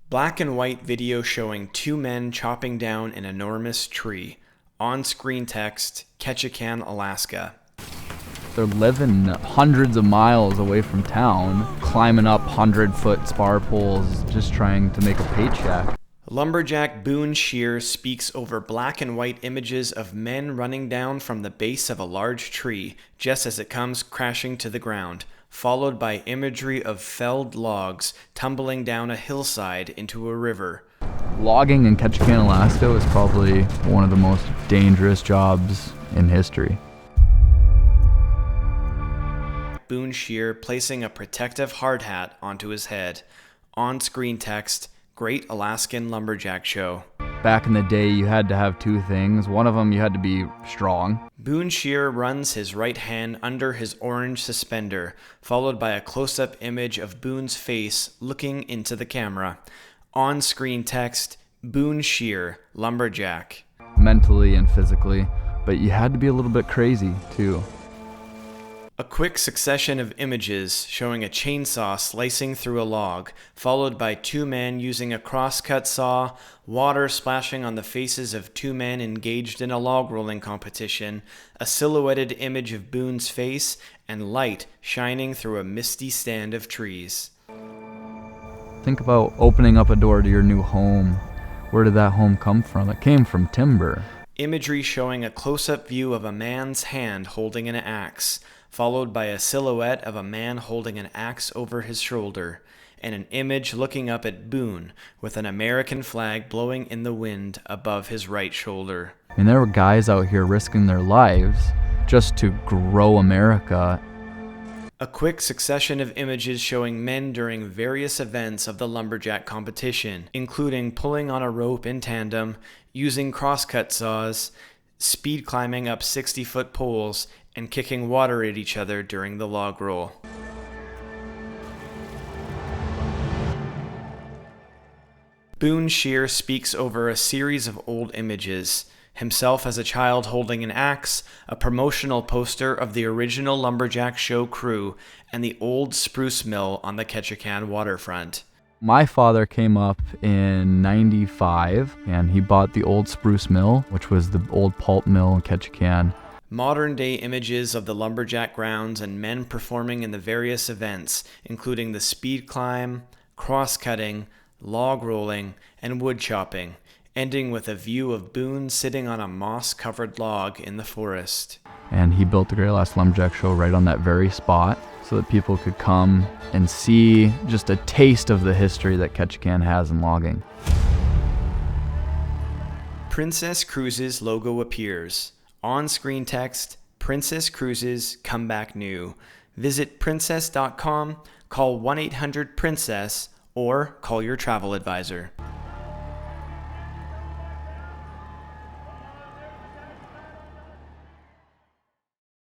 Black and white video showing two men chopping down an enormous tree. On-screen text, Ketchikan, Alaska. They're living hundreds of miles away from town, climbing up 100-foot spar poles, just trying to make a paycheck. Lumberjack Boone Shear speaks over black and white images of men running down from the base of a large tree just as it comes crashing to the ground, followed by imagery of felled logs tumbling down a hillside into a river. Logging in Ketchikan, Alaska was probably one of the most dangerous jobs in history. Boone Shear placing a protective hard hat onto his head. On-screen text, Great Alaskan Lumberjack Show. Back in the day, you had to have two things. One of them, you had to be strong. Boone Shear runs his right hand under his orange suspender, followed by a close-up image of Boone's face looking into the camera. On-screen text, Boone Shear, Lumberjack. Mentally and physically, but you had to be a little bit crazy, too. A quick succession of images showing a chainsaw slicing through a log, followed by two men using a crosscut saw, water splashing on the faces of two men engaged in a log rolling competition, a silhouetted image of Boone's face, and light shining through a misty stand of trees. Think about opening up a door to your new home. Where did that home come from? It came from timber. Imagery showing a close-up view of a man's hand holding an axe, followed by a silhouette of a man holding an axe over his shoulder, and an image looking up at Boone with an American flag blowing in the wind above his right shoulder. I mean, there were guys out here risking their lives just to grow America. A quick succession of images showing men during various events of the lumberjack competition, including pulling on a rope in tandem, using crosscut saws, speed climbing up 60-foot poles, and kicking water at each other during the log roll. Boone Shear speaks over a series of old images, himself as a child holding an axe, a promotional poster of the original Lumberjack Show crew, and the old spruce mill on the Ketchikan waterfront. My father came up in '95, and he bought the old spruce mill, which was the old pulp mill in Ketchikan. Modern-day images of the lumberjack grounds and men performing in the various events, including the speed climb, cross-cutting, log rolling, and wood chopping, ending with a view of Boone sitting on a moss-covered log in the forest. And he built the Great Alaskan Lumberjack Show right on that very spot so that people could come and see just a taste of the history that Ketchikan has in logging. Princess Cruises logo appears. On-screen text, Princess Cruises come back new. Visit princess.com, call 1-800-PRINCESS, or call your travel advisor.